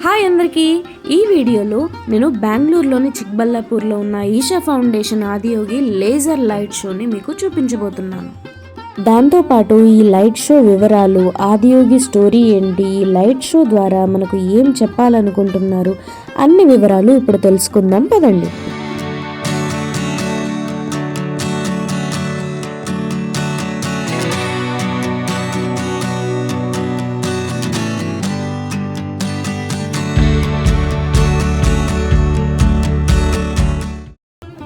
Hi అందరికీ. ఈ వీడియోలో నేను బెంగళూరులోని చిక్బల్లాపూర్లో ఉన్న Isha foundation Adiyogi laser light షోని మీకు చూపించబోతున్నాను. దాంతోపాటు ఈ లైట్ షో వివరాలు, ఆదియోగి స్టోరీ ఏంటి, ఈ లైట్ షో ద్వారా మనకు ఏం చెప్పాలనుకుంటున్నారు అన్ని వివరాలు ఇప్పుడు తెలుసుకుందాం పదండి.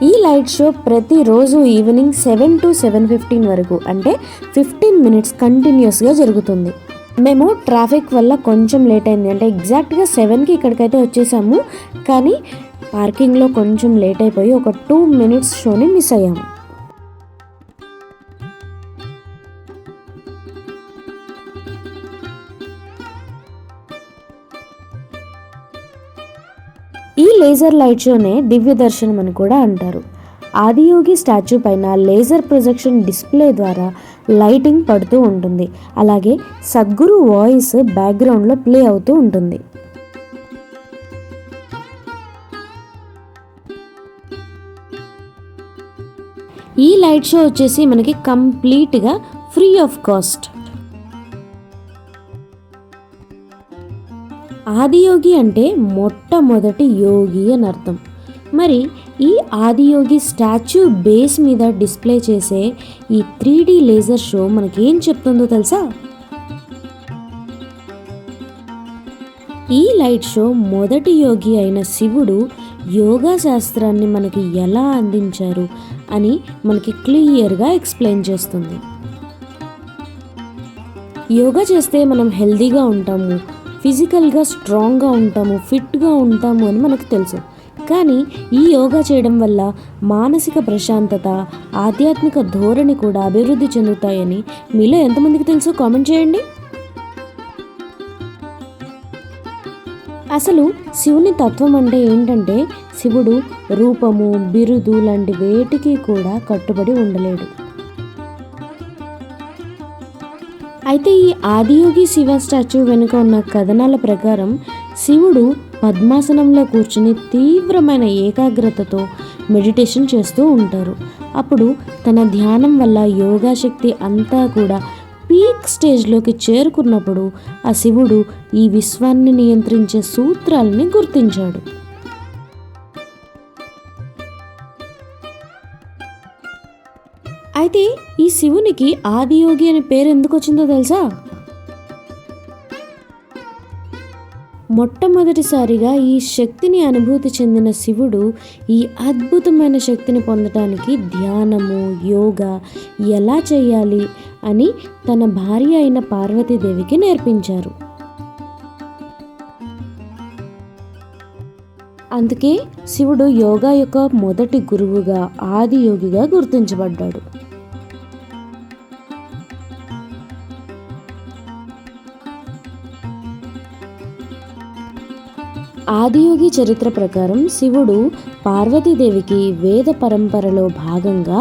ఈ లైట్ షో ప్రతిరోజు ఈవినింగ్ 7 to 7:15 వరకు, అంటే 15 మినిట్స్ కంటిన్యూస్గా జరుగుతుంది. మేము ట్రాఫిక్ వల్ల కొంచెం లేట్ అయింది, అంటే ఎగ్జాక్ట్గా 7కి ఇక్కడికైతే వచ్చేసాము, కానీ పార్కింగ్లో కొంచెం లేట్ అయిపోయి ఒక 2 మినిట్స్ షోని మిస్ అయ్యాము. ఈ లేజర్ లైట్ షోనే దివ్య దర్శనం అని కూడా అంటారు. ఆదియోగి స్టాచ్యూ పైన లేజర్ ప్రొజెక్షన్ డిస్ప్లే ద్వారా లైటింగ్ పడుతూ ఉంటుంది. అలాగే సద్గురు వాయిస్ బ్యాక్గ్రౌండ్లో ప్లే అవుతూ ఉంటుంది. ఈ లైట్ షో వచ్చేసి మనకి కంప్లీట్గా ఫ్రీ ఆఫ్ కాస్ట్. ఆదియోగి అంటే మొట్టమొదటి యోగి అని అర్థం. మరి ఈ ఆదియోగి స్టాచ్యూ బేస్ మీద డిస్ప్లే చేసే ఈ 3D లేజర్ షో మనకేం చెప్తుందో తెలుసా? ఈ లైట్ షో మొదటి యోగి అయిన శివుడు యోగా శాస్త్రాన్ని మనకి ఎలా అందించారు అని మనకి క్లియర్గా ఎక్స్ప్లెయిన్ చేస్తుంది. యోగా చేస్తే మనం హెల్తీగా ఉంటాము, ఫిజికల్గా స్ట్రాంగ్గా ఉంటాము, ఫిట్గా ఉంటాము అని మనకు తెలుసు. కానీ ఈ యోగా చేయడం వల్ల మానసిక ప్రశాంతత, ఆధ్యాత్మిక ధోరణి కూడా అభివృద్ధి చెందుతాయని మీలో ఎంతమందికి తెలుసో కామెంట్ చేయండి. అసలు శివుని తత్వం అంటే ఏంటంటే, శివుడు రూపము, బిరుదు లాంటి వేటికి కూడా కట్టుబడి ఉండలేడు. అయితే ఈ ఆదియోగి శివ స్టాచ్యూ వెనుక ఉన్న కథనాల ప్రకారం శివుడు పద్మాసనంలో కూర్చుని తీవ్రమైన ఏకాగ్రతతో మెడిటేషన్ చేస్తూ ఉంటారు. అప్పుడు తన ధ్యానం వల్ల యోగా శక్తి అంతా కూడా పీక్ స్టేజ్లోకి చేరుకున్నప్పుడు ఆ శివుడు ఈ విశ్వాన్ని నియంత్రించే సూత్రాలని గుర్తించాడు. అయితే ఈ శివునికి ఆదియోగి అనే పేరు ఎందుకు వచ్చిందో తెలుసా? మొట్టమొదటిసారిగా ఈ శక్తిని అనుభూతి చెందిన శివుడు ఈ అద్భుతమైన శక్తిని పొందడానికి ధ్యానము, యోగా ఎలా చేయాలి అని తన భార్య అయిన పార్వతీదేవికి నేర్పించారు. అందుకే శివుడు యోగా యొక్క మొదటి గురువుగా, ఆదియోగిగా గుర్తించబడ్డాడు. ఆదియోగి చరిత్ర ప్రకారం శివుడు పార్వతీదేవికి వేద పరంపరలో భాగంగా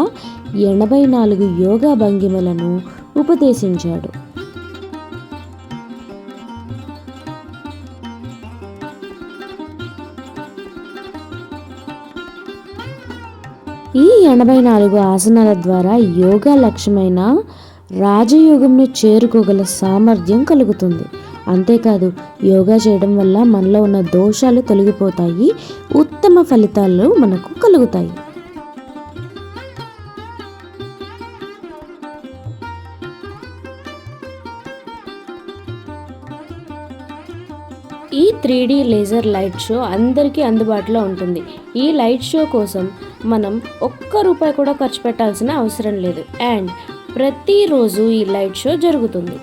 84 యోగా భంగిమలను ఉపదేశించాడు. ఈ 84 ఆసనాల ద్వారా యోగా లక్ష్యమైన రాజయోగంను చేరుకోగల సామర్థ్యం కలుగుతుంది. అంతేకాదు, యోగా చేయడం వల్ల మనలో ఉన్న దోషాలు తొలగిపోతాయి, ఉత్తమ ఫలితాలు మనకు కలుగుతాయి. ఈ 3D లేజర్ లైట్ షో అందరికీ అందుబాటులో ఉంటుంది. ఈ లైట్ షో కోసం మనం ₹1 కూడా ఖర్చు పెట్టాల్సిన అవసరం లేదు. అండ్ ప్రతిరోజు ఈ లైట్ షో జరుగుతుంది.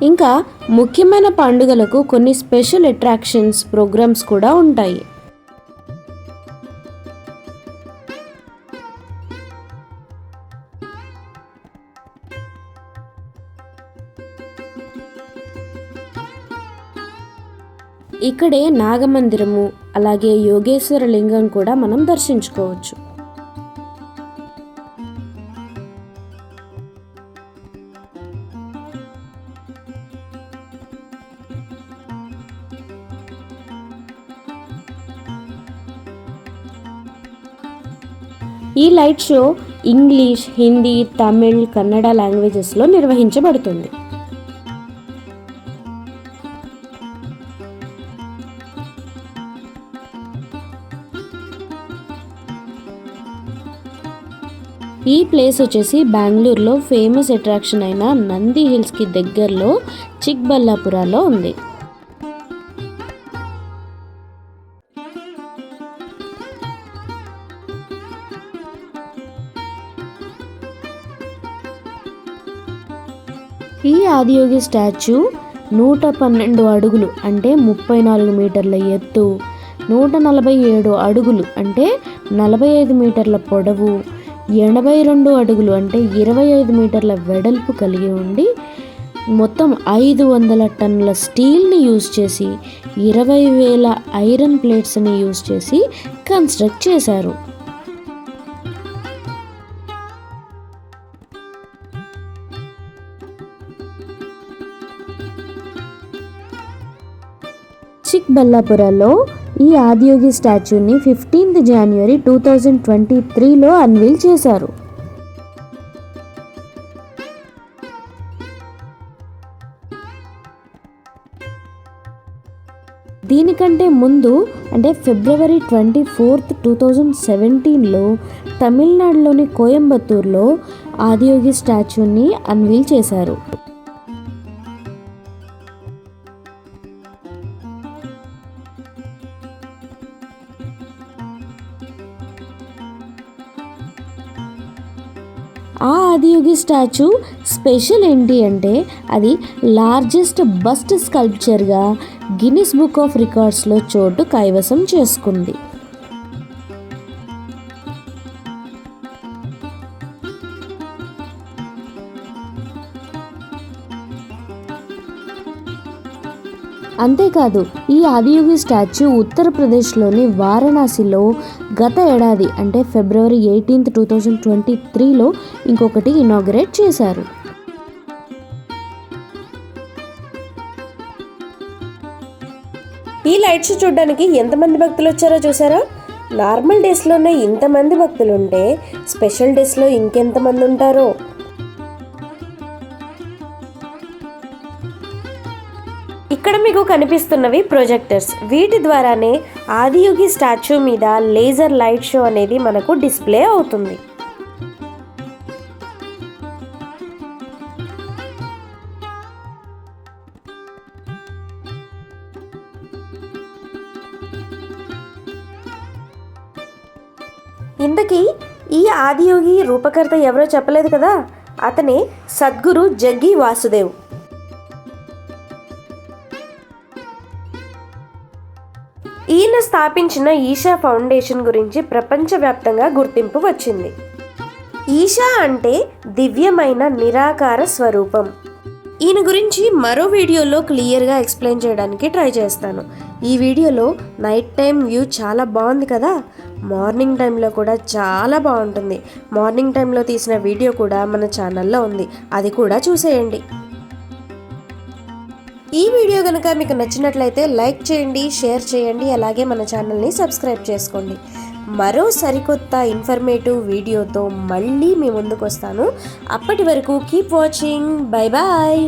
ఇంకా ముఖ్యమైన పండుగలకు కొన్ని స్పెషల్ అట్రాక్షన్స్, ప్రోగ్రామ్స్ కూడా ఉంటాయి. ఇక్కడే నాగమందిరము, అలాగే యోగేశ్వర లింగం కూడా మనం దర్శించుకోవచ్చు. ఈ light show English, Hindi, Tamil, Kannada లాంగ్వేజెస్లో నిర్వహించబడుతుంది. ఈ ప్లేస్ వచ్చేసి బెంగళూరులో ఫేమస్ అట్రాక్షన్ అయిన నంది హిల్స్కి దగ్గరలో చిక్బల్లాపురాలో ఉంది. ఈ ఆదియోగి స్టాచ్యూ 112 అడుగులు అంటే 34 మీటర్ల ఎత్తు, 147 అడుగులు అంటే 45 మీటర్ల పొడవు, 82 అడుగులు అంటే 25 మీటర్ల వెడల్పు కలిగి ఉండి మొత్తం 500 టన్నుల స్టీల్ని యూజ్ చేసి 20,000 ఐరన్ ప్లేట్స్ని యూజ్ చేసి కన్స్ట్రక్ట్ చేశారు. చిక్బల్లాపురాలో ఈ ఆదియోగి స్టాచ్యూని 15th జనవరి 2023లో అన్వీల్ చేశారు. దీనికంటే ముందు అంటే ఫిబ్రవరి 24th 2017లో తమిళనాడులోని కోయంబత్తూర్లో ఆదియోగి స్టాచ్యూని అన్వీల్ చేశారు. ఆ ఆదియోగి స్టాచ్యూ స్పెషల్ ఏంటి అంటే అది లార్జెస్ట్ బస్ట్ స్కల్ప్చర్గా గిన్నిస్ బుక్ ఆఫ్ రికార్డ్స్లో చోటు కైవసం చేసుకుంది. అంతేకాదు ఈ ఆదియోగి స్టాచ్యూ ఉత్తరప్రదేశ్లోని వారణాసిలో గత ఏడాది అంటే ఫిబ్రవరి 18th 2023లో ఇంకొకటి ఇనాగరేట్ చేశారు. ఈ లైట్ షో చూడడానికి ఎంతమంది భక్తులు వచ్చారో చూసారా? నార్మల్ డేస్లోనే ఇంతమంది భక్తులు ఉంటే స్పెషల్ డేస్లో ఇంకెంతమంది ఉంటారో. ఇక్కడ మీకు కనిపిస్తున్నవి ప్రొజెక్టర్స్. వీటి ద్వారానే ఆదియోగి స్టాచ్యూ మీద లేజర్ లైట్ షో అనేది మనకు డిస్ప్లే అవుతుంది. ఇంతకీ ఈ ఆదియోగి రూపకర్త ఎవరో చెప్పలేదు కదా, అతనే సద్గురు జగ్గి వాసుదేవ్. ఈయన స్థాపించిన ఈషా ఫౌండేషన్ గురించి ప్రపంచవ్యాప్తంగా గుర్తింపు వచ్చింది. ఈషా అంటే దివ్యమైన నిరాకార స్వరూపం. ఈయన గురించి మరో వీడియోలో క్లియర్గా ఎక్స్ప్లెయిన్ చేయడానికి ట్రై చేస్తాను. ఈ వీడియోలో నైట్ టైం వ్యూ చాలా బాగుంది కదా, మార్నింగ్ టైంలో కూడా చాలా బాగుంటుంది. మార్నింగ్ టైంలో తీసిన వీడియో కూడా మన ఛానల్లో ఉంది, అది కూడా చూసేయండి. ఈ వీడియో కనుక మీకు నచ్చినట్లయితే లైక్ చేయండి, షేర్ చేయండి, అలాగే మన ఛానల్ని సబ్స్క్రైబ్ చేసుకోండి. మరో సరికొత్త ఇన్ఫర్మేటివ్ వీడియోతో మళ్ళీ మీ ముందుకు వస్తాను. అప్పటి వరకు కీప్ వాచింగ్. Bye bye.